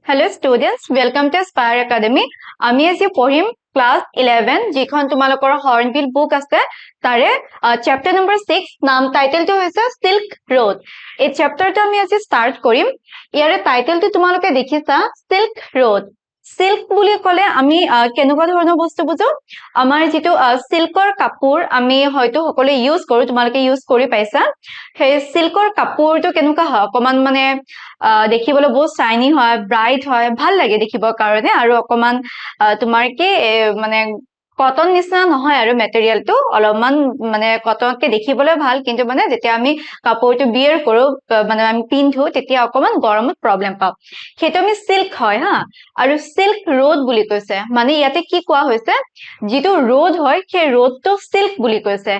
Hello students, welcome to Aspire Academy. আমি আজি পঢ়িম ক্লাস 11 যিখন তোমালোকৰ হৰ্নবিল বুক আছে তাৰে চেপ্টাৰ নম্বৰ 6 নাম টাইটেলটো হৈছে সিল্ক ৰোড। এই চেপ্টাৰটো আমি আজি স্টাৰ্ট কৰিম। ইয়াৰে টাইটেলটো তোমালোকে দেখিছা সিল্ক ৰোড। সিল্ক বুলি ক'লে আমি কেনেকুৱা ধৰণৰ বস্তু বুজো? আমাৰ যেটো সিল্কৰ কাপোৰ আমি হয়তো সকলোৱে ইউজ কৰো, তোমালোকে ইউজ কৰি পাইছা। সেই সিল্কৰ কাপোৰটো কেনেকুৱা হয়? অকমান মানে দেখিবলৈ বহুত শাইনি হয়, ব্ৰাইট হয়, ভাল লাগে দেখিবৰ কাৰণে আৰু অকমান তোমাৰ কি মানে কটন নিচিনা নহয় আৰু মেটেৰিয়েলটো অলপমান মানে কটনকে দেখিবলৈ ভাল, কিন্তু মানে যেতিয়া আমি কাপোৰটো বিয়াৰ কৰো মানে আমি পিন্ধো তেতিয়া অকমান গৰমত প্ৰব্লেম পাওঁ। সেইটো আমি সিল্ক হয় হা। আৰু সিল্ক ৰোড বুলি কৈছে, মানে ইয়াতে কি কোৱা হৈছে যিটো ৰোড হয় সেই ৰোডটো সিল্ক বুলি কৈছে।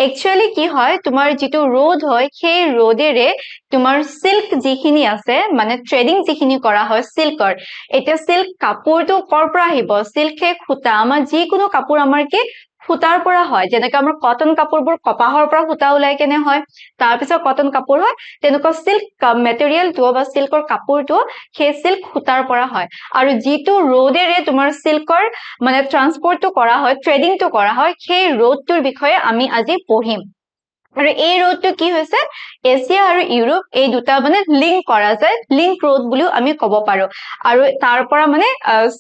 একচুয়ালি কি হয় তোমাৰ যিটো ৰোড হয় সেই ৰোডেৰে তোমাৰ সিল্ক যিখিনি আছে মানে ট্ৰেডিং যিখিনি কৰা হয় সিল্কৰ, এতিয়া সিল্ক কাপোৰটো কৰ পৰা আহিব? সিল্ক হে সূতা, আমাৰ যিকোনো কাপোৰ আমাৰ কি সূতাৰ পৰা হয়, যেনেকৈ আমাৰ কটন কাপোৰবোৰ কপাহৰ পৰা সূতা ওলাই কেনে হয়, তাৰপিছত কটন কাপোৰ হয়, তেনেকুৱা সিল্ক মেটেৰিয়েলটো বা সিল্কৰ কাপোৰটো সেই সিল্ক সূতাৰ পৰা হয়। আৰু যিটো ৰোডেৰে তোমাৰ সিল্কৰ মানে ট্ৰান্সপৰ্টটো কৰা হয়, ট্ৰেডিংটো কৰা হয়, সেই ৰোডটোৰ বিষয়ে আমি আজি পঢ়িম। আৰু এই ৰোডটো কি হৈছে এছিয়া আৰু ইউৰোপ এই দুটা মানে লিংক কৰা যায়, লিংক ৰোড বুলিও আমি ক'ব পাৰো। আৰু তাৰ পৰা মানে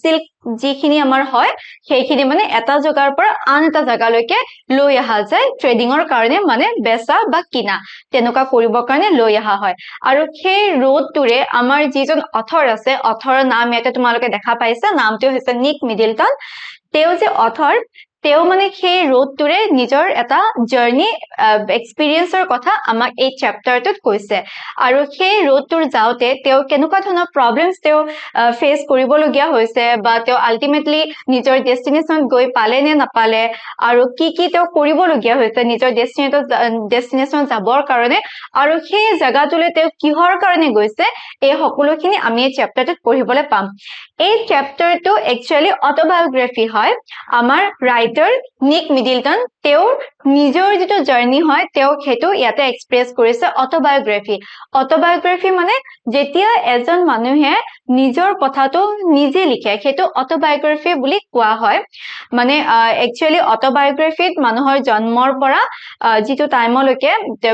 সিল্ক যিখিনি আমাৰ হয় সেইখিনি মানে এটা জেগাৰ পৰা আন এটা জেগালৈকে লৈ অহা যায় ট্ৰেডিংৰ কাৰণে, মানে বেচা বা কিনা তেনেকুৱা কৰিবৰ কাৰণে লৈ অহা হয়। আৰু সেই ৰোডটোৰে আমাৰ যিজন অথৰ আছে, অথৰৰ নাম ইয়াতে তোমালোকে দেখা পাইছা, নামটো হৈছে নিক মিডলটন। তেওঁ যে অথৰ, তেওঁ মানে সেই ৰোডটোৰে নিজৰ এটা জাৰ্নি এক্সপিৰিয়েন্সৰ কথা আমাক এই চেপ্টাৰটোত কৈছে। আৰু সেই ৰোডটোৰ যাওঁতে তেওঁ কেনেকুৱা ধৰণৰ প্ৰব্লেমছ তেওঁ ফেচ কৰিবলগীয়া হৈছে বা তেওঁ আল্টিমেটলি নিজৰ ডেষ্টিনেশ্যনত গৈ পালে নে নাপালে, আৰু কি কি তেওঁ কৰিবলগীয়া হৈছে নিজৰ ডেষ্টিনেশ্যনত যাবৰ কাৰণে, আৰু সেই জেগাটোলৈ তেওঁ কিহৰ কাৰণে গৈছে, এই সকলোখিনি আমি এই চেপ্টাৰটোত পঢ়িবলৈ পাম। এই চেপ্টাৰটো একচুৱেলি অটোবায়োগ্ৰাফি হয়। আমাৰ ৰাইটাৰ নিক মিডলটন তেওঁৰ নিজৰ যিটো জাৰ্নি হয় তেওঁ সেইটো ইয়াতে এক্সপ্ৰেছ কৰিছে অটোবায়োগ্ৰাফি। অটোবায়োগ্ৰাফি মানে যেতিয়া এজন মানুহে নিজৰ কথাটো নিজে লিখে সেইটো অটোবায়োগ্ৰাফি বুলি কোৱা হয়। মানে একচুৱেলি অটোবায়োগ্ৰাফিত মানুহৰ জন্মৰ পৰা যিটো টাইমলৈকে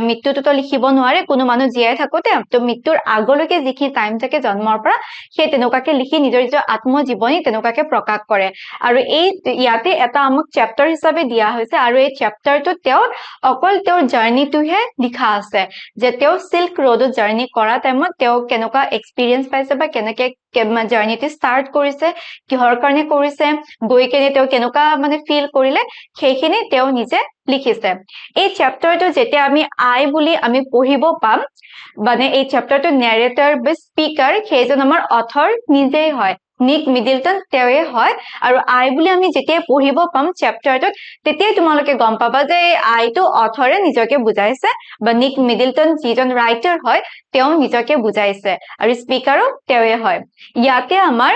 মৃত্যুটোতো লিখিব নোৱাৰে কোনো মানুহ জীয়াই থাকোতে, তো মৃত্যুৰ আগলৈকে যিখিনি টাইম থাকে জন্মৰ পৰা, সেই তেনেকুৱাকে লিখি নিজৰ যিটো আত্মজীৱনী তেনেকুৱাকে প্ৰকাশ কৰে। আৰু এই ইয়াতে এটা আমাক চেপ্টাৰ হিচাপে দিয়া হৈছে, আৰু এই চেপ্টাৰটোত তেওঁ অকল তেওঁৰ জাৰ্নিটোহে লিখা আছে, যে তেওঁ সিল্ক ৰোডত জাৰ্নি কৰা টাইমত তেওঁ কেনেকুৱা এক্সপিৰিয়েন্স পাইছে বা কেনেকে জাৰ্নিটো ষ্টাৰ্ট কৰিছে, কিহৰ কাৰণে কৰিছে, গৈ কেনে তেওঁ কেনেকুৱা মানে ফিল কৰিলে, সেইখিনি তেওঁ নিজে লিখিছে। এই চেপ্টাৰটো যেতিয়া আমি আই বুলি আমি পঢ়িব পাম, মানে এই চেপ্টাৰটো নেৰেটৰ বা স্পিকাৰ সেইজন আমাৰ অথৰ নিজেই হয়, নিক মিডলটন তেওঁৱে হয়। আৰু আই বুলি আমি যেতিয়া পঢ়িব পাম চেপ্টাৰটোত, তেতিয়াই তোমালোকে গম পাবা যে এই আইটো অথৰে নিজকে বুজাইছে বা নিক মিডলটন যিজন ৰাইটাৰ হয় তেওঁ নিজকে বুজাইছে, আৰু স্পিকাৰো তেওঁৱে হয়। ইয়াতে আমাৰ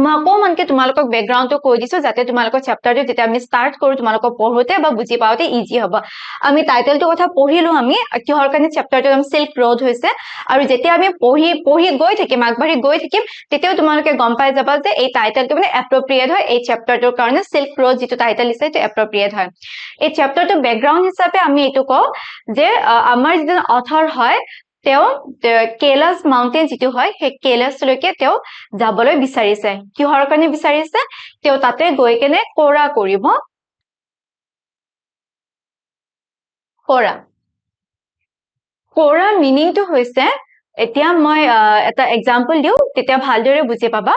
মই অকমানকে তোমালোকক বেকগ্ৰাউণ্ডটো কৈ দিছো যাতে তোমালোকৰ চেপ্টাৰটো যেতিয়া আমি ষ্টাৰ্ট কৰো তোমালোকক পঢ়োতে বা বুজি পাওঁতে ইজি হ'ব। আমি টাইটেলটোৰ কথা পঢ়িলো, আমি কিহৰ কাৰণে চেপ্টাৰটোৰ নাম সিল্ক ৰোড হৈছে, আৰু যেতিয়া আমি পঢ়ি গৈ থাকিম, আগবাঢ়ি গৈ থাকিম, তেতিয়াও তোমালোকে গম পাই যাবা যে এই টাইটেলটো মানে এপ্ৰপ্ৰিয়েট হয় এই চেপ্টাৰটোৰ কাৰণে, সিল্ক ৰোড যিটো টাইটেল দিছে সেইটো এপ্ৰপ্ৰিয়েট হয়। এই চেপ্টাৰটো বেকগ্ৰাউণ্ড হিচাপে আমি এইটো কওঁ যে আমাৰ যিজন অথৰ হয় তেওঁ কেলাছ মাউণ্টেন যিটো হয় সেই কেলাছলৈকে তেওঁ যাবলৈ বিচাৰিছে। কিহৰ কাৰণে বিচাৰিছে? তেওঁ তাতে গৈ কেনে কৰা কৰিব। কৰা মিনিংটো হৈছে, এতিয়া মই এটা এক্সাম্পল দিওঁ তেতিয়া ভালদৰে বুজি পাবা।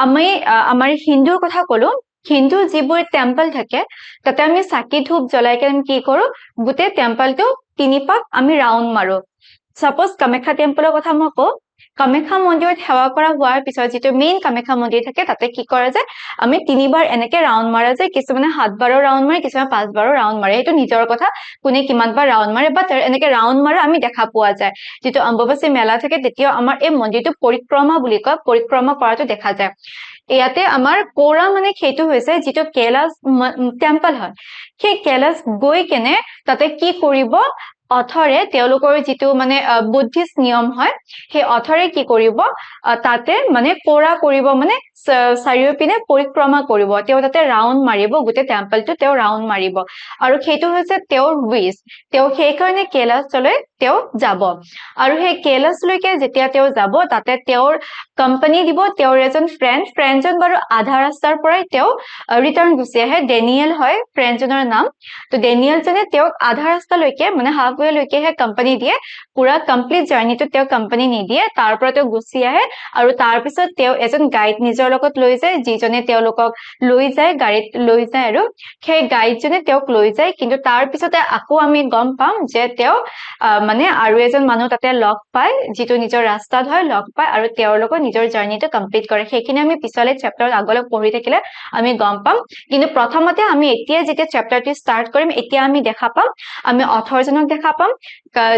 আমি আমাৰ হিন্দুৰ কথা কলো, হিন্দুৰ যিবোৰ টেম্পল থাকে তাতে আমি চাকি ধূপ জ্বলাই কেনে কি কৰো, গোটেই টেম্পলটো 3 পাক আমি ৰাউণ্ড মাৰো। সাপোজ কামাখ্যা টেম্পলৰ কথা মই কওঁ, কামাখ্যা মন্দিৰত সেৱা কৰা হোৱাৰ পিছত যিটো মেইন কামাখ্যা মন্দিৰ থাকে তাতে কি কৰা যায়, আমি 3 বাৰ এনেকে ৰাউণ্ড মাৰা যায়, কিছুমানে 7 বাৰো ৰাউণ্ড মাৰে, কিছুমানে 5 বাৰো ৰাউণ্ড মাৰে, সেইটো নিজৰ কথা কোনে কিমান বাৰ ৰাউণ্ড মাৰে, বাট এনেকে ৰাউণ্ড মাৰা আমি দেখা পোৱা যায়। যিটো অম্বুবাচী মেলা থাকে তেতিয়াও আমাৰ এই মন্দিৰটো পৰিক্ৰমা বুলি কয়, পৰিক্ৰমা কৰাটো দেখা যায়। ইয়াতে আমাৰ কৰা মানে সেইটো হৈছে যিটো কেলাছ টেম্পল হয়, সেই কেলাছ গৈ কেনে তাতে কি কৰিব, অথৰে তেওঁলোকৰ যিটো মানে বুদ্ধিষ্ট নিয়ম হয় সেই অথৰে কি কৰিব তাতে মানে কৰা কৰিব মানে চাৰিওপিনে পৰিক্ৰমা কৰিব তেওঁ তাতে ৰাউণ্ড মাৰিব গোটেই টেম্পলটো তেওঁ ৰাউণ্ড মাৰিব আৰু সেইটো হৈছে তেওঁৰ উইচ তেওঁ সেইকাৰণে কৈলাশলৈ তেওঁ যাব আৰু সেই কৈলাশলৈকে যেতিয়া তেওঁ যাব তাতে তেওঁৰ কোম্পানী দিব তেওঁৰ এজন ফ্ৰেণ্ডজন বাৰু আধা ৰাস্তাৰ পৰাই তেওঁ ৰিটাৰ্ণ গুচি আহে ডেনিয়েল হয় ফ্ৰেণ্ডজনৰ নাম তো ডেনিয়েলজনে তেওঁক আধা ৰাস্তালৈকে মানে হাফৱে লৈকেহে কোম্পানী দিয়ে পুৰা কমপ্লিট জাৰ্ণিটো তেওঁ কোম্পানী নিদিয়ে তাৰ পৰা তেওঁ গুচি আহে আৰু তাৰ পিছত তেওঁ এজন গাইড নিজৰ লগত লৈ যায় যিজনে তেওঁলোকক লৈ যায় গাড়ীত লৈ যায় আৰু সেই গাইডজনে তেওঁক লৈ যায় কিন্তু তাৰ পিছতে আকৌ আমি গম পাম যে তেওঁ মানে আৰু এজন মানুহ তাতে লগ পায় যিটো নিজৰ ৰাস্তাত হয় লগ পায় আৰু তেওঁৰ লগত নিজৰ জাৰ্ণিটো কমপ্লিট কৰে সেইখিনি আমি পিছলে চেপ্টাৰত আগলৈ পঢ়ি থাকিলে আমি গম পাম কিন্তু প্ৰথমতে আমি এতিয়া যেতিয়া চেপ্টাৰটো ষ্টাৰ্ট কৰিম এতিয়া আমি দেখা পাম আমি অথৰজনক দেখা পাম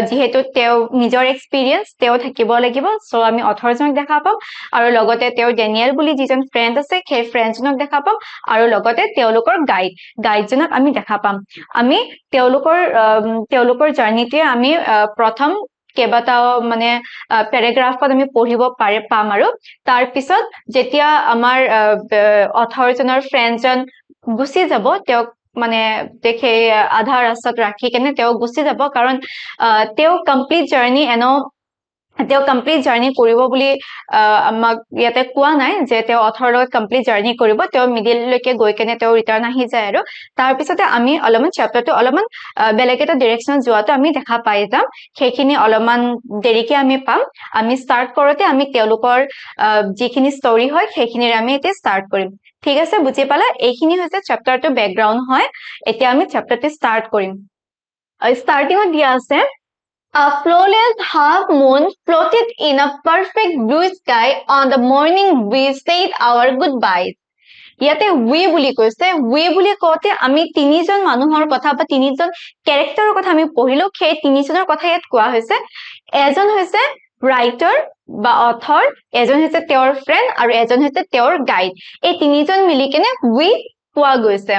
যিহেতু তেওঁ নিজৰ এক্সপিৰিয়েঞ্চ তেওঁ থাকিব লাগিব সো আমি অথৰজনক দেখা পাম আৰু লগতে তেওঁ ডেনিয়েল বুলি যিজন ফ্ৰেণ্ড আছে সেই ফ্ৰেণ্ডজনক দেখা পাম আৰু লগতে তেওঁলোকৰ গাইডজনক আমি দেখা পাম আমি তেওঁলোকৰ জাৰ্ণিটোৱে আমি প্ৰথম কেইবাটাও মানে পেৰাগ্ৰাফত আমি পঢ়িব পাম আৰু তাৰ পিছত যেতিয়া আমাৰ অথৰজনৰ ফ্ৰেণ্ডজন গুচি যাব তেওঁক মানে দেখে আধা ৰাস্তাত ৰাখি কেনে তেওঁ গুচি যাব কাৰণ তেওঁ কমপ্লিট জাৰ্ণি কৰিব বুলি আমাক ইয়াতে কোৱা নাই যে তেওঁ অথৰ লগত কমপ্লিট জাৰ্ণি কৰিব তেওঁ মিডিললৈকে গৈ কেনে তেওঁ ৰিটাৰ্ণ আহি যায় আৰু তাৰ পিছতে আমি অলপমান চেপ্টাৰটো অলপমান বেলেগ এটা ডিৰেকশ্যনত যোৱাটো আমি দেখা পাই যাম সেইখিনি অলপমান দেৰিকে আমি পাম আমি ষ্টাৰ্ট কৰোতে আমি তেওঁলোকৰ যিখিনি ষ্টৰী হয় সেইখিনিৰে আমি এতিয়া ষ্টাৰ্ট কৰিম ঠিক আছে বুজি পালা এইখিনি হৈছে চেপ্টাৰটো বেকগ্ৰাউণ্ড হয় এতিয়া আমি চেপ্টাৰটো ষ্টাৰ্ট কৰিম ষ্টাৰ্টিঙত দিয়া আছে A flawless half moon floated in a perfect blue sky on the morning we said our goodbyes. ইয়াতে we বুলি কৈছে we বুলি কওঁতে আমি তিনিজন মানুহৰ কথা বা তিনিজন কেৰেক্টাৰৰ কথা আমি পঢ়িলো সেই তিনিজনৰ কথা ইয়াত কোৱা হৈছে এজন হৈছে ৰাইটাৰ বা অথৰ এজন হৈছে তেওঁৰ ফ্ৰেণ্ড আৰু এজন হৈছে তেওঁৰ গাইড এই তিনিজন মিলি কেনে we পোৱা গৈছে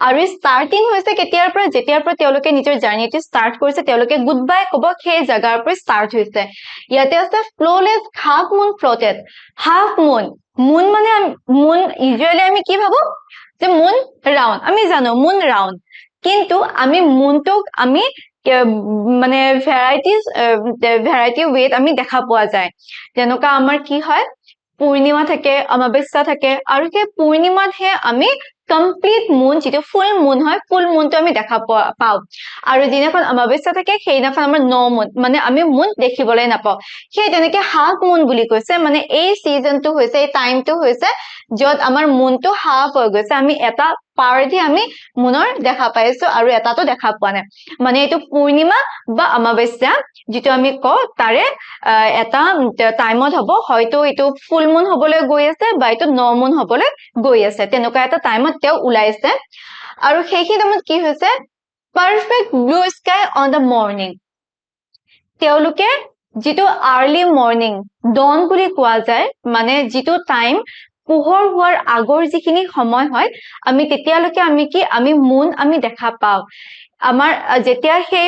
আৰু ষ্টাৰ্টিং হৈছে কেতিয়াৰ পৰা যেতিয়াৰ পৰা তেওঁলোকে নিজৰ জাৰ্ণিটো ষ্টাৰ্ট কৰিছে তেওঁলোকে গুড বাই ক'ব সেই জাগাৰ পৰা ষ্টাৰ্ট হৈছে ইয়াতে আছে ফ্ললেছ হাফ মুন ফ্লোটেড হাফ মুন মুন মানে মুন ইউজুৱেলি আমি কি ভাবো যে মুন ৰাউণ্ড আমি জানো মুন ৰাউণ্ড কিন্তু আমি মুনটোক আমি মানে ভেৰাইটি ৱেত আমি দেখা পোৱা যায় যেনেকুৱা আমাৰ কি হয় পূৰ্ণিমা থাকে অমাৱস্যা থাকে আৰু সেই পূৰ্ণিমাতহে আমি কমপ্লিট মুন যিটো ফুল মুন হয় ফুল মুনটো আমি দেখা পাওঁ আৰু যিদিনাখন অমাৱস্যা থাকে সেইদিনাখন আমাৰ ন মুন মানে আমি মুন দেখিবলৈ নাপাওঁ সেই তেনেকে হাফ মুন বুলি কৈছে মানে এই চিজনটো হৈছে এই টাইমটো হৈছে য'ত আমাৰ মুনটো হাফ হৈ গৈছে আমি এটা পাৰদি আমি মুনৰ দেখা পাইছো আৰু এটাতো দেখা পোৱা নাই মানে এইটো পূৰ্ণিমা বা অমাৱস্যা যিটো আমি কওঁ তাৰে এটা টাইমত হ'ব হয়তো এইটো ফুল মুন হ'বলৈ গৈ আছে বা এইটো ন মুন হ'বলৈ গৈ আছে তেনেকুৱা এটা টাইমত তেওঁ ওলাইছে আৰু সেইখিনি টাইমত কি হৈছে perfect blue sky on the morning তেওঁলোকে যিটো আৰ্লি মৰ্ণিং ডন বুলি কোৱা যায় মানে যিটো টাইম পোহৰ হোৱাৰ আগৰ যিখিনি সময় হয় আমি তেতিয়ালৈকে আমি মুন আমি দেখা পাওঁ আমাৰ যেতিয়া সেই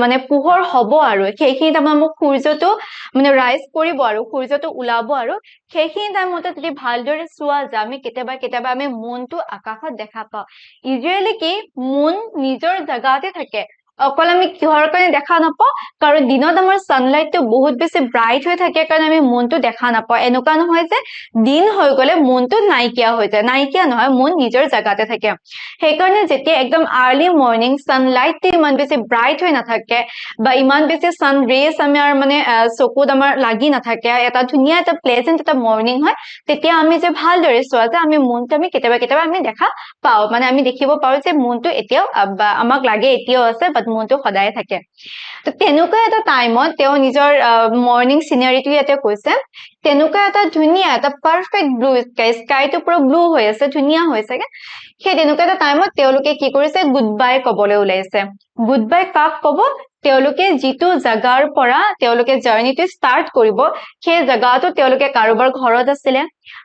মানে পোহৰ হ'ব আৰু সেইখিনি টাইমত মোক সূৰ্যটো মানে ৰাইজ কৰিব আৰু সূৰ্যটো ওলাব আৰু সেইখিনি টাইমতে যদি ভালদৰে চোৱা যায় আমি কেতিয়াবা আমি মুনটো আকাশত দেখা পাওঁ ইউজুৱেলি কি মুন নিজৰ জাগাতে থাকে অকল আমি কিহৰ কাৰণে দেখা নাপাওঁ কাৰণ দিনত আমাৰ সানলাইটটো বহুত বেছি ব্ৰাইট হৈ থাকে কাৰণ আমি মুনটো দেখা নাপাওঁ এনেকুৱা নহয় যে দিন হৈ গ'লে মুনটো নাইকিয়া হৈ যায় নাইকিয়া নহয় মুন নিজৰ জাগাতে থাকে সেইকাৰণে যেতিয়া একদম আৰ্লি মৰ্ণিং সানলাইটটো ইমান বেছি ব্ৰাইট হৈ নাথাকে বা ইমান বেছি সান ৰেজ আমাৰ মানে চকুত আমাৰ লাগি নাথাকে এটা ধুনীয়া এটা প্লেজেন্ট এটা মৰ্ণিং হয় তেতিয়া আমি যে ভালদৰে চোৱা যে আমি মুনটো আমি কেতিয়াবা আমি দেখা পাওঁ মানে আমি দেখিব পাৰো যে মুনটো এতিয়াও আমাক লাগে এতিয়াও আছে বাট মুনটো সদায় থাকে তো তেনেকুৱা এটা টাইমত তেওঁ নিজৰ মৰ্ণিং চিনাৰিটো ইয়াতে কৈছে তেনেকুৱা এটা ধুনীয়া এটা পাৰফেক্ট ব্লু স্কাইটো পুৰা ব্লু হৈ আছে ধুনীয়া হৈছে সেই তেনেকুৱা এটা টাইমত তেওঁলোকে কি কৰিছে গুড বাই ক'বলৈ ওলাইছে গুড বাই কাক ক'ব তেওঁলোকে যিটো জাগাৰ পৰা তেওঁলোকে জাৰ্নিটো ষ্টাৰ্ট কৰিব সেই জাগাটো তেওঁলোকে কাৰোবাৰ ঘৰত আছিলে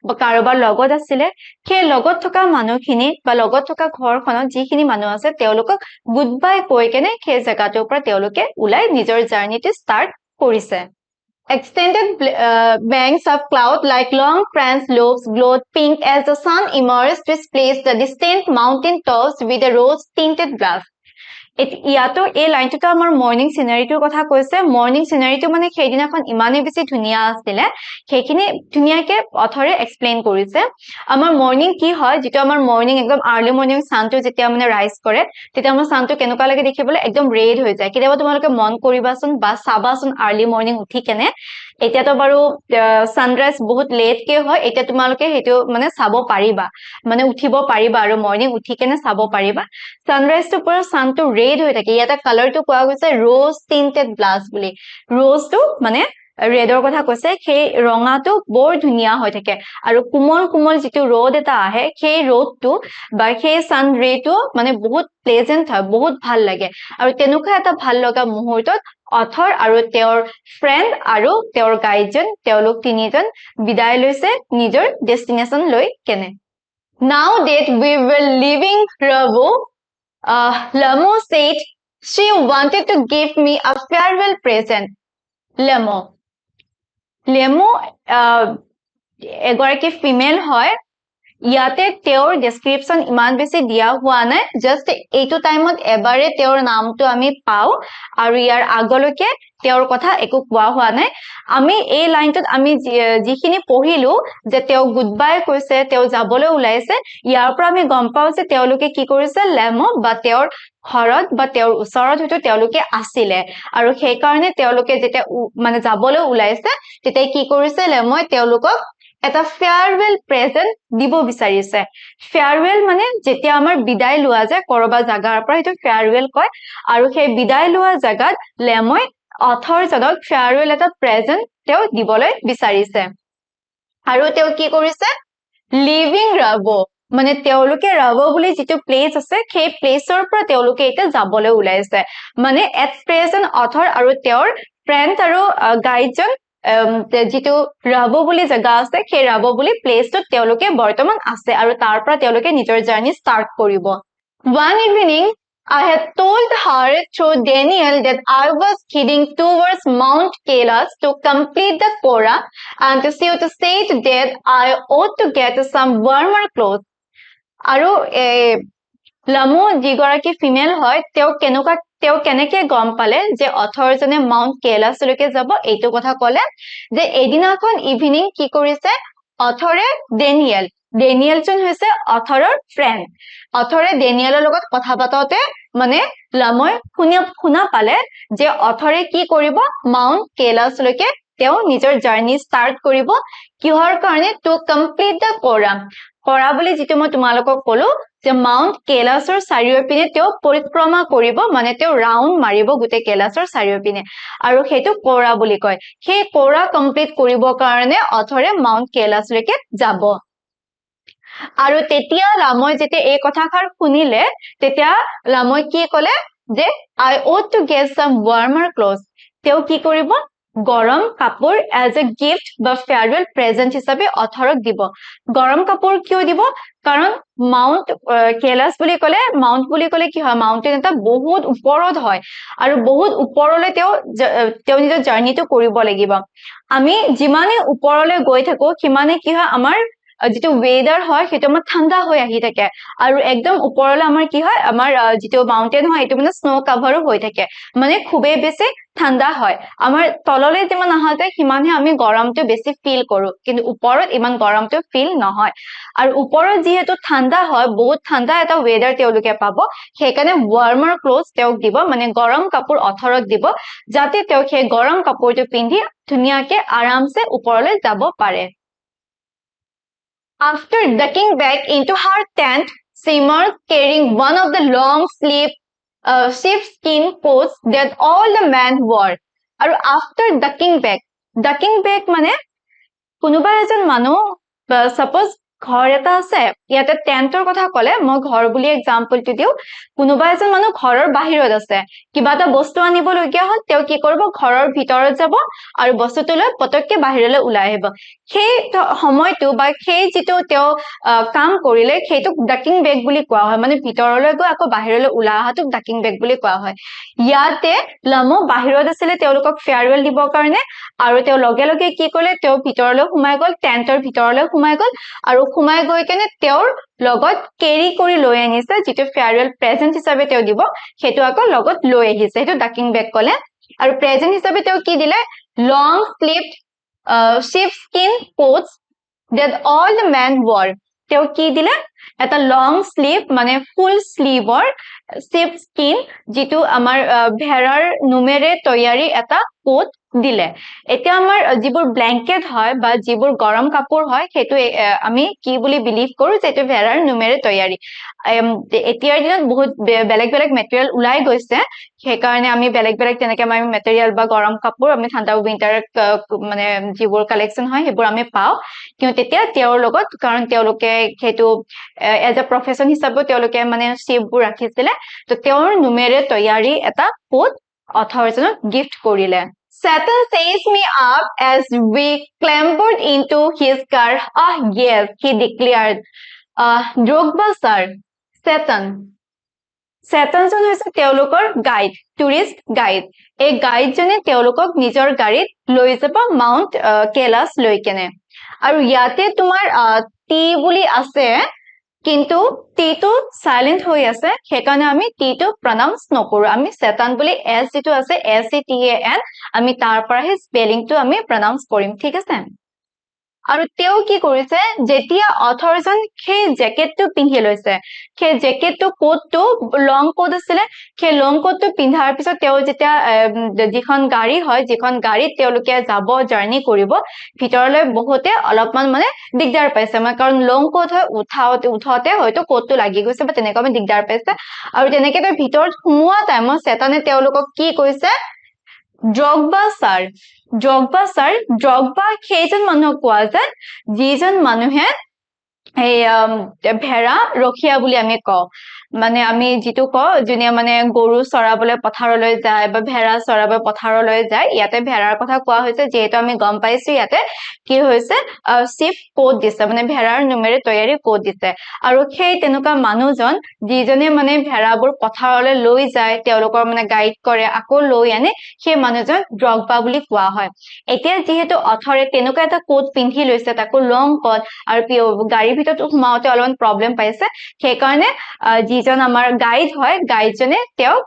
বা কাৰোবাৰ লগত আছিলে সেই লগত থকা মানুহখিনি বা লগত থকা ঘৰখনত যিখিনি মানুহ আছে তেওঁলোকক গুড বাই কৈ কেনে সেই জাগাটোৰ পৰা তেওঁলোকে ওলাই নিজৰ জাৰ্নিটো ষ্টাৰ্ট কৰিছে Extended banks of cloud like long France lobes glowed pink as the sun emerged to displace the distant mountain tops with a rose-tinted bluff. ইয়াতো এই লাইনটোতো আমাৰ মৰ্নিং চিনাৰীটোৰ কথা কৈছে মৰ্নিং চিনাৰীটো মানে সেইদিনাখন ইমানেই বেছি ধুনীয়া আছিলে সেইখিনি ধুনীয়াকে অথৰে এক্সপ্লেইন কৰিছে আমাৰ মৰ্নিং কি হয় যেটো আমাৰ মৰ্নিং একদম আৰ্লি মৰ্নিং সানটো যেতিয়া মানে ৰাইজ কৰে তেতিয়া আমাৰ সানটো কেনেকুৱা লাগে দেখিবলৈ একদম ৰেড হৈ যায় কেতিয়াবা তোমালোকে মন কৰিবাচোন বা চাবাচোন আৰ্লি মৰ্নিং উঠি কেনে এতিয়াতো বাৰু সানৰাইজ বহুত লেট কে হয় এতিয়া তোমালোকে হেতু মানে চাব পাৰিবা মানে উঠিব পাৰিবা আৰু মৰ্নিং উঠি কেনে চাব পাৰিবা সানৰাইজটো পুৰা সানটো ৰেড হৈ থাকে ইয়াতে কালাৰটো কোৱা গৈছে ৰ'জ টিন্টেড ব্লাছ বুলি ৰ'জটো মানে ৰেডৰ কথা কৈছে সেই ৰঙাটো বৰ ধুনীয়া হৈ থাকে আৰু কোমল কোমল যেটো ৰ'দ এটা আহে সেই ৰ'দটো বা সেই সান ৰেটো মানে বহুত প্লেজেন্ট হয় বহুত ভাল লাগে আৰু তেনেকুৱা এটা ভাল লগা মুহূৰ্তত অথৰ আৰু তেওঁৰ ফ্ৰেন্ড আৰু তেওঁৰ গাইডজন তেওঁলোক তিনিজন বিদায় লৈছে নিজৰ ডেষ্টিনেশ্যন লৈ কেনে Now that we were leaving Ravu, Lamo said she wanted to give me a farewell present. Lamo এগৰাকী ফিমেল হয় ইয়াতে তেওঁৰ ডেসক্ৰিপশন ইমান বেছি দিয়া হোৱা নাই জাস্ট এইটো টাইমত এবাৰে তেওঁৰ নামটো আমি পাও আৰু ইয়াৰ আগলৈকে তেওঁৰ কথা একো কোৱা হোৱা নাই আমি এই লাইনটোত আমি যিখিনি পঢ়িলো যে তেওঁ গুড বাই কৈছে তেওঁ যাবলৈ ওলাইছে ইয়াৰ পৰা আমি গম পাও যে তেওঁলোকে কি কৰিছে লেমো বা তেওঁৰ ঘৰত বা তেওঁৰ ওচৰত হয়তো তেওঁলোকে আছিলে আৰু সেই কাৰণে তেওঁলোকে যেতিয়া মানে যাবলৈ ওলাইছে তেতিয়া কি কৰিছে লেমোই তেওঁলোকক এটা ফেয়াৰৱেল প্ৰেজেন্ট দিব বিচাৰিছে ফেয়াৰৱেল মানে যেতিয়া আমাৰ বিদায় লোৱা যায় কৰবা জাগাৰ পৰা এটা ফেয়াৰৱেল কয় আৰু সেই বিদায় লোৱা জাগাত লেমই অথৰ জনক ফেয়াৰৱেল এটা প্ৰেজেন্ট তেওঁ দিবলৈ বিচাৰিছে আৰু তেওঁ কি কৰিছে লিভিং ৰাবো মানে তেওঁলোকে ৰাবো বুলি যেটো প্লেস আছে সেই প্লেসৰ পৰা তেওঁলোকে এটা যাবলৈ ওলাইছে মানে এট প্ৰেজেন্ট অথৰ আৰু তেওঁৰ ফ্ৰেন্ড আৰু গাইডজন যেটো ৰাবো বুলি জাগা আছে সেই ৰাবো বুলি প্লেসটোত তেওঁলোকে বৰ্তমান আছে আৰু তাৰ পৰা তেওঁলোকে নিজৰ জাৰ্নি ষ্টাৰ্ট কৰিব one evening I had told her through Daniel that I was heading towards Mount Kailash to complete the Korah and she would said that I ought to get some warmer clothes আৰু লামো যিগৰাকী female হয় তেওঁ কেনেকে গম পালে যে অথৰজনে Mount কেলাছলৈকে যাব এইটো কথা ক'লে যে এদিনাখন ইভিনিং কি কৰিছে অথৰে ডেনিয়েলজন হৈছে অথৰৰ ফ্ৰেন্ড অথৰে ডেনিয়েলৰ লগত কথা পাততে মানে লামই শুনা পালে যে অথৰে কি কৰিব মাউন্ট কেলাছলৈকে তেওঁ নিজৰ জাৰ্নি ষ্টাৰ্ট কৰিব কিহৰ কাৰণে টু কমপ্লিট দা কৰা বুলি যেটো মই তোমালোকক ক'লো যে মাউন্ট কেলাছৰ চাৰিওপিনে তেওঁ পৰিক্ৰমা কৰিব মানে তেওঁ ৰাউন্ড মাৰিব গুটে কেলাছৰ চাৰিওপিনে আৰু হেতু কৰা বুলি কয় সেই কৰা কমপ্লিট কৰিব কাৰণে অথৰে মাউন্ট কেলাছলৈকে যাব আৰু তেতিয়া লামই যেতিয়া এই কথাষাৰ শুনিলে তেতিয়া লামই কি ক'লে যে I ought to get some warmer clothes তেওঁ কি কৰিব গৰম কাপোৰ as a gift বা farewell present হিচাপে অথৰক দিব গৰম কাপোৰ কিয় দিব কাৰণ মাউন্ট কেলাছ বুলি ক'লে কি হয় মাউন্টেন এটা বহুত ওপৰত হয় আৰু বহুত ওপৰলৈ তেওঁ নিজৰ জাৰ্নিটো কৰিব লাগিব আমি যিমানে ওপৰলৈ গৈ থাকো সিমানে কি হয় আমাৰ যেটো ওয়েদাৰ হয় সেটো আমাৰ ঠাণ্ডা হৈ আহি থাকে আৰু একদম ওপৰলৈ আমাৰ কি হয় আমাৰ যেটো মাউন্টেন হয় এটো মানে স্নো কভাৰো হৈ থাকে মানে খুবেই বেছি ঠাণ্ডা হয় আমাৰ তললৈ যিমান আহাতে সিমানে আমি গৰমটো বেছি ফিল কৰো কিন্তু ওপৰত ইমান গৰমটো ফিল নহয় আৰু ওপৰত যেহেতু ঠাণ্ডা হয় বহুত ঠাণ্ডা এটা ওয়েদাৰ তেওঁলোকে পাব সেইকাৰণে ওয়াৰ্মাৰ ক্লোথ তেওঁক দিব মানে গৰম কাপোৰ অথৰক দিব যাতে তেওঁ সেই গৰম কাপোৰটো পিন্ধি ধুনীয়াকে আৰামছে ওপৰলৈ যাব পাৰে After ducking back into her tent, she emerged carrying one of the long-sleeved sheepskin coats that all the men wore. And after ducking back মানে কোনোবা এজন মানুহ suppose ঘৰ এটা আছে ইয়াতে টেন্টৰ কথা কলে মই ঘৰ বুলি এক্সাম্পলটো দিও কোনোবা এজন মানুহ ঘৰৰ বাহিৰত আছে কিবা এটা বস্তু আনিবলগীয়া হ'ল তেওঁ কি কৰিব ঘৰৰ ভিতৰত যাব আৰু বস্তুটো লৈ পতককে বাহিৰলৈ ওলাই আহিব সেই সময়টো বা সেই যিটো তেওঁ কাম কৰিলে সেইটোক ডাকিং বেক বুলি কোৱা হয় মানে ভিতৰলৈ গৈ আকৌ বাহিৰলৈ ওলাই অহাটোক ডাকিং বেক বুলি কোৱা হয় ইয়াতে লামো বাহিৰত আছিলে তেওঁলোকক ফেয়াৰৱেল দিবৰ কাৰণে আৰু তেওঁ লগে লগে কি কৰিলে তেওঁ ভিতৰলৈ সোমাই গ'ল টেন্টৰ ভিতৰলৈ সোমাই গ'ল আৰু সোমাই গৈ কেনে তেওঁৰ লগত কেৰি কৰি লৈ আনিছে যিটো ফেয়াৰৱেল প্ৰেজেন্ট হিচাপে তেওঁ দিব সেইটো আকৌ লগত লৈ আহিছে সেইটো ডাকিং বেক কলে আৰু প্ৰেজেন্ট হিচাপে তেওঁ কি দিলে লং স্লিভড sheepskin coats that all the men wore তেওঁ কি দিলে এটা লং স্লিভ মানে ফুল স্লিভৰ sheepskin যিটো আমাৰ ভেড়াৰ নোমেৰে তৈয়াৰী এটা কোট দিলে এতিয়া আমাৰ যিবোৰ ব্ল্যাঙ্কেট হয় বা যিবোৰ গৰম কাপোৰ হয় সেইটো আমি কি বুলি বিলিভ কৰো যে এটা ভেড়াৰ নোমেৰে তৈয়াৰী এতিয়াৰ দিনত বহুত বেলেগ বেলেগ মেটেৰিয়েল ওলাই গৈছে সেইকাৰণে আমি বেলেগ বেলেগ তেনেকে আমি মেটেৰিয়েল বা গৰম কাপোৰ আমি ঠাণ্ডা উইন্টাৰ মানে যিবোৰ কালেকচন হয় সেইবোৰ আমি পাওঁ কিন্তু তেতিয়া তেওঁৰ লগত কাৰণ তেওঁলোকে সেইটো এজ এ প্ৰফেশন হিচাপে তেওঁলোকে মানে শ্বিপবোৰ ৰাখিছিলে তো তেওঁৰ নোমেৰে তৈয়াৰী এটা কোট অথৰজনক গিফ্ট কৰিলে Satan says me up as we clambered into his car. Ah, yes, he declared. Drogba sir, Satan. Satanজন হৈছে তেওঁলোকৰ গাইড টুৰিষ্ট গাইড এই গাইডজনে তেওঁলোকক নিজৰ গাড়ীত লৈ যাব মাউণ্ট কেলাছ লৈ কেনে আৰু ইয়াতে তোমাৰ টি বুলি আছে কিন্তু টিটো সাইলেন্ট হৈ আছে সেইকাৰণে আমি টিটো প্ৰনাউন্স নকৰো আমি সেতান বুলি এস যেটো আছে SATAN আমি তাৰ পৰা হে স্পেলিংটো আমি প্ৰনাউন্স কৰিম ঠিক আছে আৰু তেওঁ কি কৰিছে যেতিয়া অথৰজন সেই জেকেটটো পিন্ধি লৈছে সেই জেকেটটো কোটটো লং কোট আছিল সেই লং কোটটো পিন্ধাৰ পিছত তেওঁ যেতিয়া যিখন গাড়ী হয় যিখন গাড়ীত তেওঁলোকে যাব জাৰ্নি কৰিব ভিতৰলৈ বহুতে অলপমান মানে দিগদাৰ পাইছে মানে কাৰণ লং কোট হয় উঠাওতে হয়তো কোটটো লাগি গৈছে বা তেনেকৈ আমি দিগদাৰ পাইছে আৰু তেনেকৈ তাৰ ভিতৰত সোমোৱা টাইমত সেতানে তেওঁলোকক কি কৈছে Drogba sir Drogba সেইজন মানুহক কোৱা যায় যিজন মানুহে এই ভেড়া ৰখিয়া বুলি আমি কওঁ মানে আমি যেটো কওঁ জুনিয়া মানে গৰু চৰাবলৈ পথাৰলৈ যায় বা ভেড়া চৰাবলৈ পথাৰলৈ যায় ইয়াতে ভেড়াৰ কথা কোৱা হৈছে যেহেতু আমি গম পাইছো ইয়াতে কি হৈছে শিপ কোট দিছে মানে ভেড়াৰ নোমেৰে তৈয়াৰী কোট দিছে আৰু সেই তেনেকুৱা মানুহজন যিজনে মানে ভেড়াবোৰ পথাৰলৈ লৈ যায় তেওঁলোকৰ মানে গাইড কৰে আকৌ লৈ আনে সেই মানুহজন ড্ৰগবা বুলি কোৱা হয় এতিয়া যেহেতু অথৰে তেনেকুৱা এটা কোট পিন্ধি লৈছে তাকো লং কোট আৰু গাড়ীৰ ভিতৰত সোমাওতে অলপমান প্ৰবলেম পাইছে সেইকাৰণে যিজন আমাৰ গাইড হয় গাইডজনে তেওঁক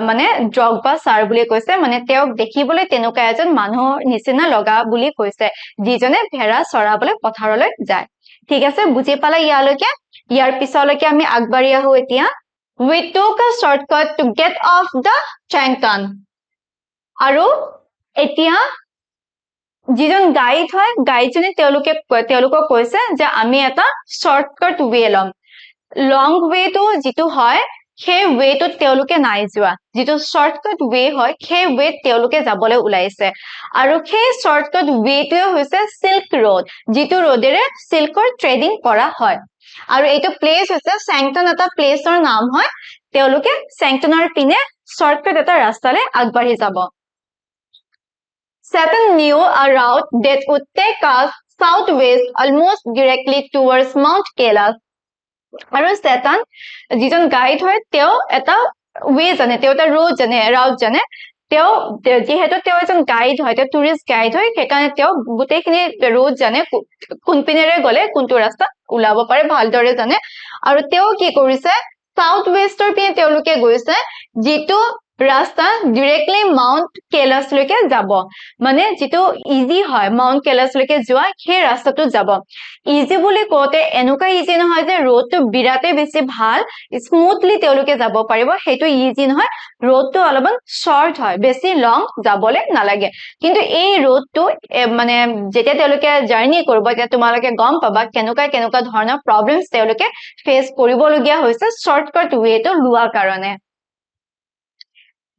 মানে ড্ৰগবা ছাৰ বুলি কৈছে মানে তেওঁক দেখিবলৈ তেনেকুৱা এজন মানুহৰ নিচিনা লগা বুলি কৈছে যিজনে ভেড়া চৰাবলৈ পথাৰলৈ যায় ঠিক আছে বুজি পালা ইয়ালৈকে ইয়াৰ পিছলৈকে আমি আগবাঢ়ি আহো এতিয়া we took a shortcut to get off the Changtan আৰু এতিয়া যিজন গাইড হয় গাইডজনে তেওঁলোকক কৈছে যে আমি এটা শৰ্টকাট ৱে লম লং ৱেটো যিটো হয় সেই ৱেটো তেওঁলোকে নাই যোৱা যিটো শৰ্টকাট ৱে হয় সেই ৱেত তেওঁলোকে যাবলৈ ওলাইছে আৰু সেই শৰ্টকাট ৱেটোৱে হৈছে সিল্ক ৰোড যিটো ৰোডেৰে সিল্কৰ ট্ৰেডিং কৰা হয় আৰু এইটো প্লেস হৈছে চেংটন এটা প্লেসৰ নাম হয় তেওঁলোকে চেংটনৰ পিনে শৰ্টকাট এটা ৰাস্তালৈ আগবাঢ়ি যাব Satan knew a route that would take us southwest almost directly towards Mount Kailash. আৰু Satan যিজন গাইড হয় তেওঁ এটা ৱে জানে তেওঁ এটা ৰোড জানে ৰাউট জানে তেওঁ যেহেতু তেওঁ এজন গাইড হয় তেওঁ টুৰিষ্ট গাইড হয় সেইকাৰণে তেওঁ গোটেইখিনি ৰোড জানে কোনপিনেৰে গলে কোনটো ৰাস্তা ওলাব পাৰে ভালদৰে জানে আৰু তেওঁ কি কৰিছে সাউথ ৱেষ্টৰ পিনে তেওঁলোকে গৈছে যিটো ৰাস্তা ডাইৰেক্টলি মাউন্ট কেলাছ লৈকে যাব মানে যেটো ইজি হয় মাউন্ট কেলাছ লৈকে যোৱা সেই ৰাস্তাটো যাব ইজি বুলি কোতে এনেকুৱা ইজি নহয় যে ৰোডটো বিৰাতে বেছি ভাল স্মুথলি তেওঁলোকে যাব পাৰিব হেতু ইজি নহয় ৰোডটো অলপমান শৰ্ট হয় বেছি লং যাবলে নালাগে কিন্তু এই ৰোডটো মানে যেতিয়া তেওঁলোকে জাৰ্নি কৰিব তেতিয়া তোমালোকে গম পাবা কেনেকুৱা ধৰণৰ প্ৰবলেমছ তেওঁলোকে ফেস কৰিবলগীয়া হৈছে শৰ্টকাট ৱেটো লোৱাৰ কাৰণে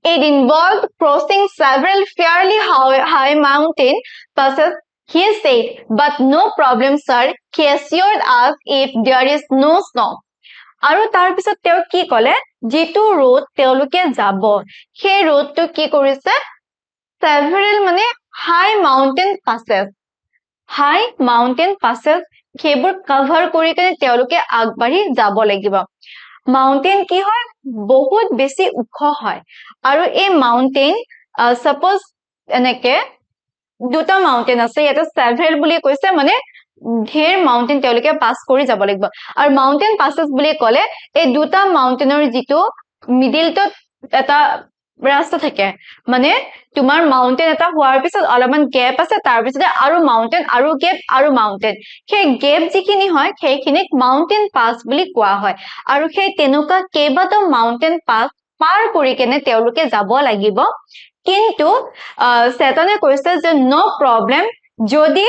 It involved crossing several fairly high mountain passes He said, but no problem, sir. He assured us if there is no snow. আৰু তাৰ পিছত তেওঁ কি ক'লে যেটো ৰোড তেওঁলোকে যাব সেই ৰোডটো কি কৰিছে several মানে high mountain passes সেইবোৰ কভাৰ কৰি কেনে তেওঁলোকে আগবাঢ়ি যাব লাগিব মাউন্টেন কি হয় বহুত বেছি ওখ হয় আৰু এই মাউন্টেন suppose এনেকে দুটা মাউন্টেন আছে এটা several বুলি কৈছে মানে ঢেৰ মাউন্টেন তেওঁলোকে পাস কৰি যাব লাগিব আৰু মাউন্টেন passes বুলি ক'লে এই দুটা মাউন্টেনৰ যেটো মিডলটো এটা ৰাস্তা থাকে মানে তোমাৰ মাউন্টেন এটা হোৱাৰ পিছত অলপমান গ্যাপ আছে তাৰ পিছতে আৰু মাউন্টেন আৰু গ্যাপ আৰু মাউন্টেন সেই গ্যাপ যিখিনি হয় সেইখিনিক মাউন্টেন পাস বুলি কোৱা হয় আৰু সেই তেনুকা কেইবাটাও মাউন্টেন পাস পাৰ কৰি কেনে তেওঁলোকে যাব লাগিব কিন্তু সেতনে কৈছে যে নো প্ৰবলেম যদি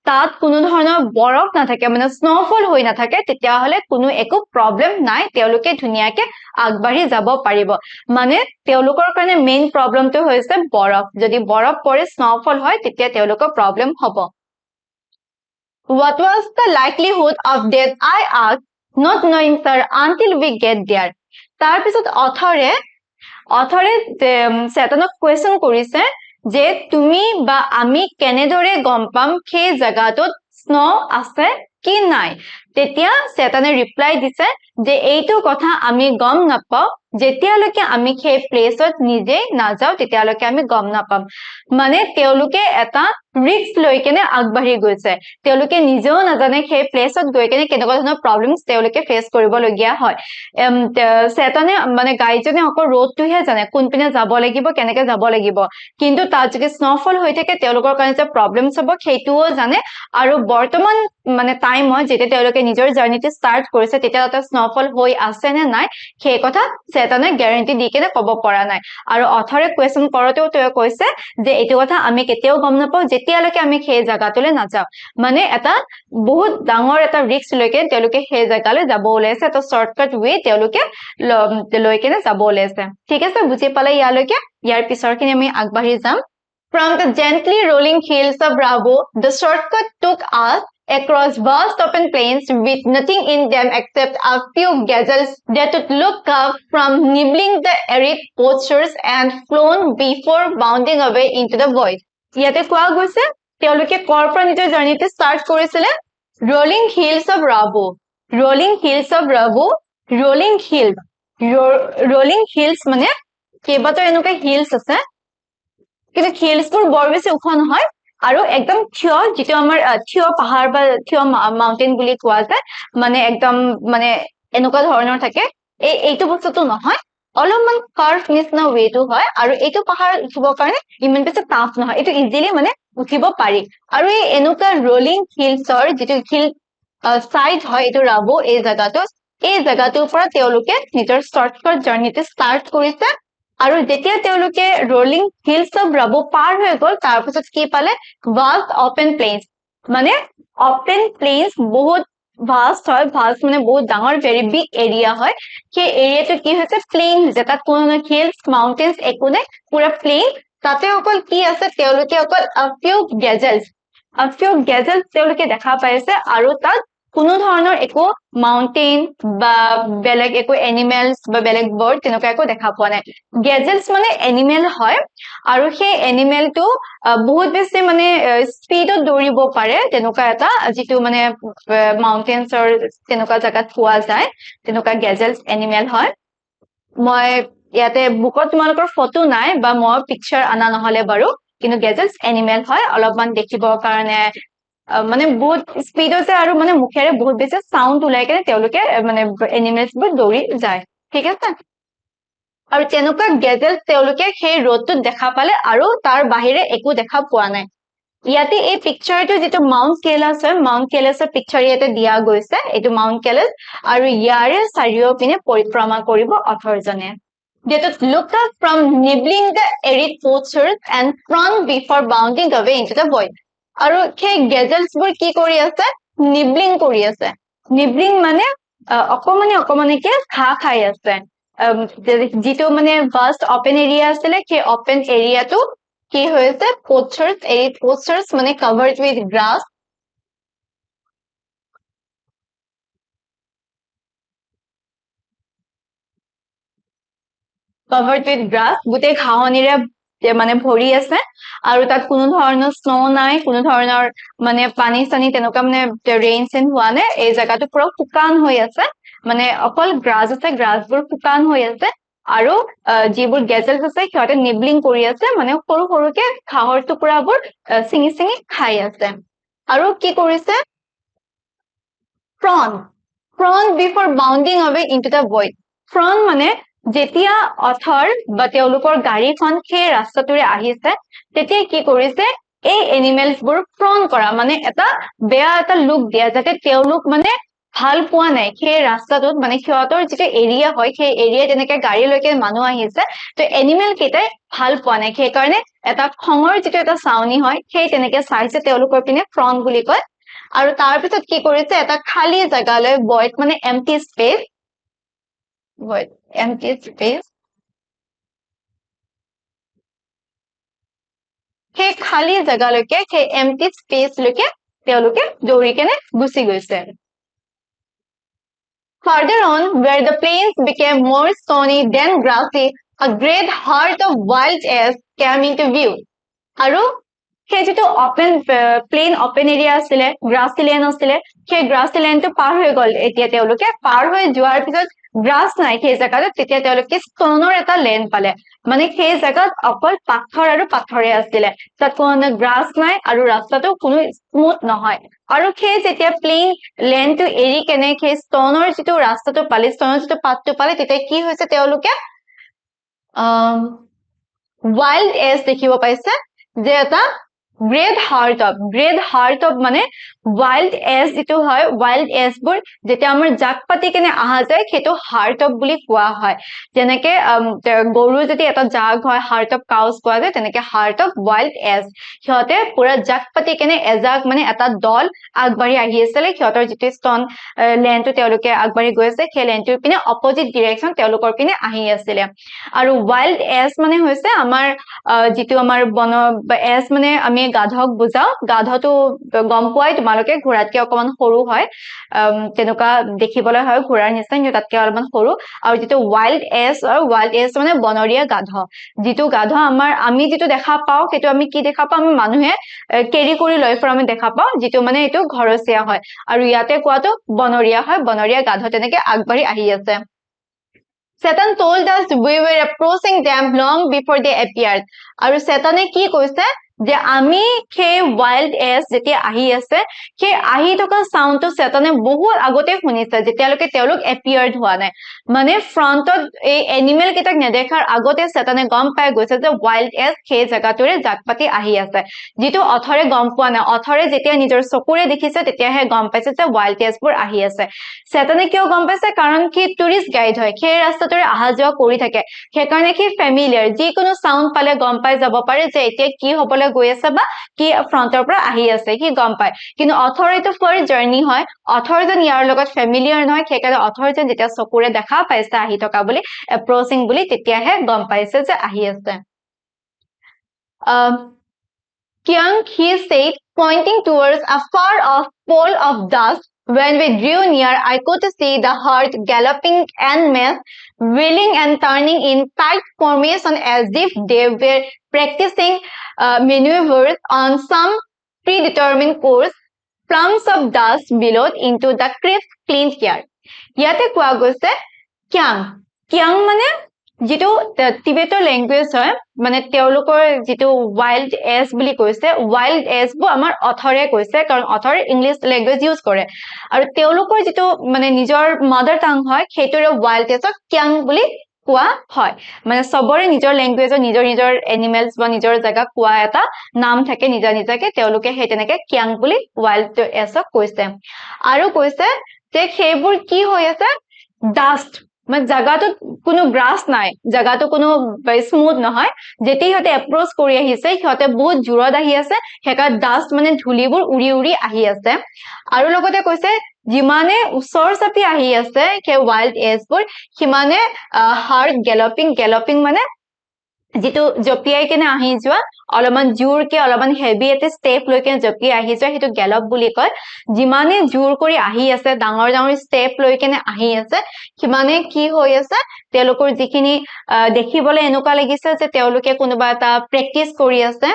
তাত কোনো ধৰণৰ বৰফ নাথাকে মানে স্নোফল হৈ নাথাকে তেতিয়া হলে কোনো একো প্ৰবলেম নাই তেওঁলোকে ধুনিয়াকে আগবাঢ়ি যাব পাৰিব মানে তেওঁলোকৰ কাৰণে মেইন প্ৰবলেমটো হৈছে বৰফ যদি বৰফ পৰে স্নোফল হয় তেতিয়া তেওঁলোকৰ প্ৰবলেম হ'ব What was the likelihood of death I asked not knowing sir until we get there তাৰ পিছত অথৰে সেতনক কোৱেশ্চন কৰিছে যে তুমি বা আমি কেনেদৰে গম পাম সেই জায়গাটোত স্নো আছে কি নাই তেতিয়া সেতনে ৰিপ্লাই দিছে যে এইটো কথা আমি গম নাপাও যেতিয়ালৈকে আমি সেই প্লেসত নিজে নাযাও তেতিয়ালৈকে আমি গম নাপাম মানে তেওঁলোকে এটা ৰিস্ক লৈ কেনে আগবাঢ়ি গৈছে তেওঁলোকে নিজেও নাজানে সেই প্লেসত গৈ কেনে কেনেকুৱা ধৰণৰ প্ৰবলেমছ তেওঁলোকে ফেস কৰিব লগিয়া হয় সেতনে মানে গাইডজনে অকল ৰোডটোহে জানে কোনপিনে যাব লাগিব কেনেকৈ যাব লাগিব কিন্তু তাত যদি স্নোফল হৈ থাকে তেওঁলোকৰ কাৰণে যে প্ৰবলেমছ হ'ব সেইটোও জানে আৰু বৰ্তমান মানে টাইমত যেতিয়া তেওঁলোকে নিজৰ জাৰ্নিটো ষ্টাৰ্ট কৰিছে তেতিয়া তাত স্নোফল হৈ আছে নে নাই সেই কথা সেতনে গ্যাৰান্টি দি কেনে ক'ব পৰা নাই আৰু অথৰে কোৱেশ্চন কৰতেও তেওঁ কৈছে যে এইটো কথা আমি কেতিয়াও গম নাপাও যেতিয়ালৈকে আমি সেই জায়গাটোলৈ নাযাও মানে এটা বহুত ডাঙৰ এটা ৰিস্ক লৈকে তেওঁলোকে সেই জায়গালৈ যাব ওলাইছে এটা শৰ্টকাট ৱে তেওঁলোকে লৈ কেনে যাব ওলাইছে ঠিক আছে বুজি পালে ইয়ালৈকে ইয়াৰ পিছৰখিনি আমি আগবাঢ়ি যাম From the gently rolling hills of Bravo, the shortcut took us across vast open plains with nothing in them except a few gazelles that would look up from nibbling the arid postures and flown before bounding away into the void. ইয়াতে কোৱা গৈছে তেওঁলোকে কৰ পৰা নিজৰ জাৰ্নিটো start কৰিছিলে rolling hills of Bravo rolling hills মানে কেইবাটাও এনেকুৱা হিলছ আছে কিন্তু হিলছবোৰ বৰ বেছি ওখ নহয় আৰু একদম থিয় যেটো আমাৰ থিয় পাহাৰ বা থিয় মাউন্টেন বুলি কোৱা যায় মানে একদম মানে এনেকুৱা ধৰণৰ থাকে এইটো বস্তুটো নহয় অলপমান কাৰ্ভ নিচিনা ৱেটো হয় আৰু এইটো পাহাৰ উঠিবৰ কাৰণে ইমান বেছি টাফ নহয় এইটো ইজিলি মানে উঠিব পাৰি আৰু এই এনেকুৱা ৰলিং হিলছৰ যেটো হিল সাইড হয় এইটো ৰাবো এই জায়গাটোৰ পৰা তেওঁলোকে নিজৰ শৰ্টকাট জাৰ্নিটো ষ্টাৰ্ট কৰিছে আৰু যেতিয়া তেওঁলোকে rolling hills of Bravo পাৰ হৈ গল তাৰ পিছত কি পালে vast open plains মানে open plains বহুত vast হয় vast মানে বহুত ডাঙৰ very big area হয় সেই এৰিয়াটো কি হৈছে plain যেটা কোনো hills mountains একো নাই পুৰা plain তাতে অকল কি আছে তেওঁলোকে অকল a few gazelles তেওঁলোকে দেখা পাইছে আৰু তাত কোনো ধৰণৰ একো মাউন্টেন বা বেলেগ একো এনিমেলস বা বেলেগ বাৰ্ড তেনেকুৱা একো দেখা পোৱা নাই গেজেলস মানে এনিমেল হয় আৰু সেই এনিমেলটো বহুত বেছি মানে স্পীডত দৌৰিব পাৰে তেনেকুৱা এটা যেটো মানে মাউন্টেনছৰ তেনেকুৱা জাগাত পোৱা যায় তেনেকুৱা গেজেলস এনিমেল হয় মই ইয়াতে বুকত তোমালোকৰ ফটো নাই বা মই পিকচাৰ আনা নহলে বাৰু কিন্তু গেজেলস এনিমেল হয় অলপমান দেখিবৰ কাৰণে মানে বহুত স্পীডতে আৰু মানে মুখেৰে বহুত বেছি সাউন্ড ওলাই কেনে তেওঁলোকে মানে এনিমেলস বোৰ দৌৰি যায় ঠিক আছে আৰু তেনেকুৱা গেজেল তেওঁলোকে সেই ৰোডটোত দেখা পালে আৰু তাৰ বাহিৰে একো দেখা পোৱা নাই ইয়াতে এই পিকচাৰটো যেটো মাউন্ট কেলাস হয় মাউন্ট কেলাসৰ পিকচাৰ ইয়াতে দিয়া গৈছে এইটো মাউন্ট কেলাস আৰু ইয়াৰে চাৰিওপিনে পৰিক্ৰমা কৰিব অথৰজনে They would look up from nibbling the arid postures and front before bounding away into the void. আৰু সেই গেজেলস বোৰ কি কৰি আছে নিবলিং কৰি আছে নিবলিং মানে অকমানিকে খাই আছে যেটো মানে ভাষ্ট ওপেন এৰিয়া আছিলে সেই ওপেন এৰিয়াটো কি হয়েছে postures এই postures মানে covered with grass covered with grass গোটেই ঘাঁহনিৰে মানে ভৰি আছে আৰু তাত কোনো ধৰণৰ স্নো নাই কোনো ধৰণৰ মানে পানী চানি তেনেকুৱা মানে ৰেইন চেন হোৱা নাই এই জায়গাটো পুৰা শুকান হৈ আছে মানে অকল গ্ৰাছ আছে গ্ৰাছবোৰ শুকান হৈ আছে আৰু যিবোৰ গেজেলছ আছে সিহঁতে নিবলিং কৰি আছে মানে সৰু সৰুকে ঘাঁহৰ টুকুৰাবোৰ চিঙি চিঙি খাই আছে আৰু কি কৰিছে front before bounding away into the void front মানে যেতিয়া অথৰ বা তেওঁলোকৰ গাড়ীখন সেই ৰাস্তাটোৰে আহিছে তেতিয়া কি কৰিছে এই এনিমেলছবোৰ ফ্ৰন কৰা মানে এটা বেয়া এটা লুক দিয়া যাতে তেওঁলোক মানে ভাল পোৱা নাই সেই ৰাস্তাটোত মানে সিহঁতৰ যিটো এৰিয়া হয় সেই এৰিয়া তেনেকে গাড়ীলৈকে মানুহ আহিছে তো এনিমেল কেইটাই ভাল পোৱা নাই সেইকাৰণে এটা খঙৰ যিটো এটা চাউনি হয় সেই তেনেকে চাইছে তেওঁলোকৰ পিনে ফ্ৰন বুলি কয় আৰু তাৰ পিছত কি কৰিছে এটা খালী জাগালৈ void মানে empty space void empty space সেই খালী জাগালৈকে সেই empty space লৈকে তেওঁলোকে দৌৰি কেনে গুচি গৈছে Further on, where the plains became more stony than grassy, a great herd of wild ass came into view. আৰু সেই যিটো প্লেইন অপেন এৰিয়া আছিলে গ্ৰাছী লেণ্ড আছিলে সেই গ্ৰাছী লেণ্ডটো পাৰ হৈ গল এতিয়া তেওঁলোকে পাৰ হৈ যোৱাৰ পিছত গ্ৰাছ নাই সেই জেগাটোত তেতিয়া তেওঁলোকে ষ্টনৰ এটা লেণ্ড পালে মানে সেই জেগাত অকল পাথৰ আৰু পাথৰে আছিলে তাত কোনো গ্ৰাছ নাই আৰু ৰাস্তাটো কোনো স্মুথ নহয় আৰু সেই যেতিয়া প্লেইন লেণ্ডটো এৰি কেনে সেই ষ্টনৰ যিটো ৰাস্তাটো পালে ষ্টনৰ যিটো পাথটো পালে তেতিয়া কি হৈছে তেওঁলোকে ৱাইল্ড এজ দেখিব পাইছে যে এটা গ্ৰেট হাৰ্ট অফ মানে ৱাইল্ড এজ যিটো হয় ৱাইল্ড এজবোৰ যেতিয়া আমাৰ জাক পাতি কেনে অহা যায় সেইটো হাৰ্ট অফ বুলি কোৱা হয় যেনেকে গৰু যদি এটা জাক হয় হাৰ্ট অফ কাউজ কোৱা যায় তেনেকে হাৰ্ট অফ ৱাইল্ড এজ সিহঁতে পুৰা জাক পাতি কেনে এজাক মানে এটা দল আগবাঢ়ি আহি আছিলে সিহঁতৰ যিটো ষ্টন লেণ্ডটো তেওঁলোকে আগবাঢ়ি গৈ আছে সেই লেণ্ডটোৰ পিনে অপজিট ডিৰেকশ্যন তেওঁলোকৰ পিনে আহি আছিলে আৰু ৱাইল্ড এজ মানে হৈছে আমাৰ যিটো আমাৰ বন এজ মানে আমি গাধক বুজাও গাধটো গম পোৱাই তোমালোকে ঘোঁৰাতকে অকমান সৰু হয় তেনেকুৱা দেখিবলৈ হয় ঘোঁৰাৰ নিচিনা কিন্তু তাতকে অলপমান সৰু আৰু যিটো ৱাইল্ড এজ মানে বনৰীয়া গাধ যিটো গাধ আমি যিটো দেখা পাওঁ সেইটো আমি কি দেখা পাওঁ আমি মানুহে কেৰি কৰি লৈ ফুৰা আমি দেখা পাওঁ যিটো মানে এইটো ঘৰচীয়া হয় আৰু ইয়াতে কোৱাটো বনৰীয়া হয় বনৰীয়া গাধ তেনেকে আগবাঢ়ি আহি আছে Satan told us we were approaching them long before they appeared. আৰু Satane কি কৈছে যে আমি সেই wild ass যেতিয়া আহি আছে সেই আহি থকা সাউণ্ডটো Satane বহুত আগতে শুনিছে যেতিয়ালৈকে তেওঁলোক appeared হোৱা নাই মানে ফ্ৰণ্টত এই এনিমেল কেইটাক নেদেখাৰ আগতে Satane গম পাই গৈছে যে wild ass সেই জাগাটোৰে জাকপাতি আহি আছে যিটো অথৰে গম পোৱা নাই অথৰে যেতিয়া নিজৰ চকুৰে দেখিছে তেতিয়াহে গম পাইছে যে wild ass বোৰ আহি আছে Satane কিয় গম পাইছে কাৰণ কি টুৰিষ্ট গাইড হয় সেই ৰাস্তাটোৰে অহা যোৱা কৰি থাকে সেইকাৰণে কি ফেমিলিয়াৰ যিকোনো সাউণ্ড পালে গম পাই যাব পাৰে যে এতিয়া কি হবলৈ গৈ আছে বা কি ফ্ৰণ্টৰ পৰা আহি আছে কি গম পায় কিন্তু অথৰিটো ফাৰ্ষ্ট জাৰ্নি হয় অথৰজন ইয়াৰ লগত ফেমিলিয়াৰ নহয় সেইকাৰণে অথৰজন যেতিয়া চকুৰে দেখা পাইছে আহি থকা বুলি এপ্ৰচিং বুলি তেতিয়াহে গম পাইছে যে আহি আছে Kyung he said pointing towards a far off pole of dust When we drew near, I could see the herd galloping en masse, wheeling and turning in tight formation as if they were practicing maneuvers on some predetermined course. Plumes of dust billowed into the crisp, clean air. ইয়াতে কোৱা গৈছে কিয়াং মানে যিটো টিবেটৰ language হয় মানে তেওঁলোকৰ যিটো wild as বুলি কৈছে ৱাইল্ড এজ বোৰ আমাৰ অথৰে কৈছে কাৰণ অথৰ ইংলিছ লেংগুৱেজ ইউজ কৰে আৰু তেওঁলোকৰ যিটো মানে নিজৰ মাদাৰ টাং হয় সেইটোৰে ৱাইল্ড এজক কিয়াং বুলি কোৱা হয় মানে সবৰে নিজৰ লেংগুৱেজৰ নিজৰ নিজৰ এনিমেলছ বা নিজৰ জায়গা কোৱা এটা নাম থাকে নিজা নিজাকে তেওঁলোকে সেই তেনেকে কিয়াং বুলি ৱাইল্ড এজক কৈছে আৰু কৈছে যে সেইবোৰ কি হৈ আছে ডাষ্ট মানে জাগাটোত কোনো গ্ৰাছ নাই জাগাটো কোনো স্মুথ নহয় যেতিয়া সিহঁতে এপ্ৰচ কৰি আহিছে সিহঁতে বহুত জোৰত আহি আছে হেকাৰ ডাষ্ট মানে ধূলিবোৰ উৰি উৰি আহি আছে আৰু লগতে কৈছে যিমানে ওচৰ চাপি আহি আছে সেই ৱাইল্ড এজবোৰ সিমানে হাৰ্ট গেলপিং মানে যেটো জপিয়াই কেনে আহি যোৱা অলপমান জোৰকে অলপমান হেভি এটা ষ্টেপ লৈ কেনে জপিয়াই আহি যোৱা সেইটো গেলপ বুলি কয় যিমানে জোৰ কৰি আহি আছে ডাঙৰ ডাঙৰ ষ্টেপ লৈ কেনে আহি আছে কিমানে কি হৈ আছে তেওঁলোকৰ যিখিনি দেখিবলৈ এনেকুৱা লাগিছে যে তেওঁলোকে কোনোবা এটা প্ৰেক্টিস কৰি আছে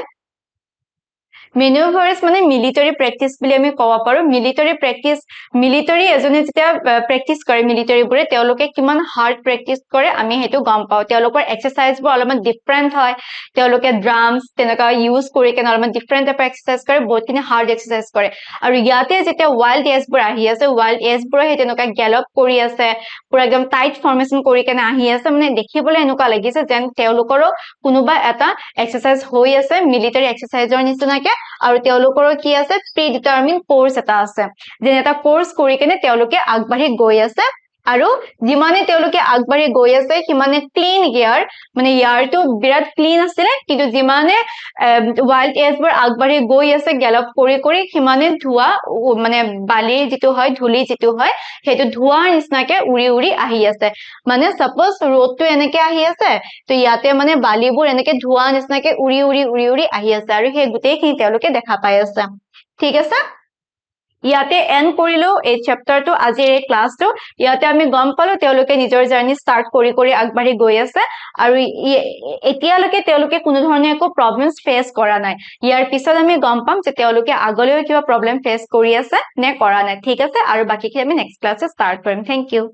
মেনুভাৰ্স মানে মিলিটাৰী প্ৰেক্টিস বুলি আমি ক'ব পাৰো মিলিটাৰী এজনে যেতিয়া প্ৰেক্টিস কৰে মিলিটাৰীবোৰে তেওঁলোকে কিমান হাৰ্ড প্ৰেক্টিস কৰে আমি হেতু গম পাও তেওঁলোকৰ এক্সাৰসাইজবোৰ অলপমান ডিফাৰেন্ট হয় তেওঁলোকে ড্ৰামছ তেনেকা ইউজ কৰি কেনে অলপমান ডিফাৰেন্ট টাইপৰ এক্সাৰসাইজ কৰে বহুতখিনি হাৰ্ড এক্সাৰসাইজ কৰে আৰু ইয়াতে যেতিয়া ওয়াইল্ড এজবোৰ আহি আছে ওয়াইল্ড এজবোৰ হে তেনেকা গেলপ কৰি আছে পুৰা একদম টাইট ফৰ্মেশন কৰি কেনে আহি আছে মানে দেখিবলৈ এনেকুৱা লাগিছে যেন তেওঁলোকৰো কোনোবা এটা এক্সাৰসাইজ হৈ আছে মিলিটাৰী এক্সাৰসাইজৰ নিচিনাকে আৰু তেওঁলোকৰ কি আছে প্ৰি ডিটাৰমিন কোৰ্স এটা আছে যেন এটা কোৰ্স কৰি কেনে তেওঁলোকে আগবাঢ়ি গৈ আছে আৰু যিমানে তেওঁলোকে আগবাঢ়ি গৈ আছে কিমানে ক্লিন এয়াৰ মানে এয়াৰটো বিৰাট ক্লিন আছিল কিন্তু যিমানে ওয়াইল্ড এজবোৰ আগবাঢ়ি গৈ আছে গেলপ কৰি কিমানে ধোৱা মানে বালি যেটো হয় ধুলি যেটো হয় হেতু ধোৱাৰ নিচিনাকে উৰি উৰি আহি আছে মানে সাপোজ ৰ'দটো এনেকে আহি আছে তো ইয়াতে মানে বালিবোৰ এনেকে ধোৱা নিচিনাকে উৰি উৰি আহি আছে আৰু হে গুটেইখিনি তেওঁলোকে দেখা পাই আছে ঠিক আছে ইয়াতে এন্ড কৰিলো এই চেপ্টাৰটো আজিৰ এই ক্লাছটো ইয়াতে আমি গম পালো তেওঁলোকে নিজৰ জাৰ্নি ষ্টাৰ্ট কৰি আগবাঢ়ি গৈ আছে আৰু এতিয়ালৈকে তেওঁলোকে কোনো ধৰণৰ একো প্ৰবলেমছ ফেস কৰা নাই ইয়াৰ পিছত আমি গম পাম যে তেওঁলোকে আগলৈও কিবা প্ৰবলেম ফেস কৰি আছে নে কৰা নাই ঠিক আছে আৰু বাকিখিনি আমি নেক্সট ক্লাছত ষ্টাৰ্ট কৰিম থ্যাংক ইউ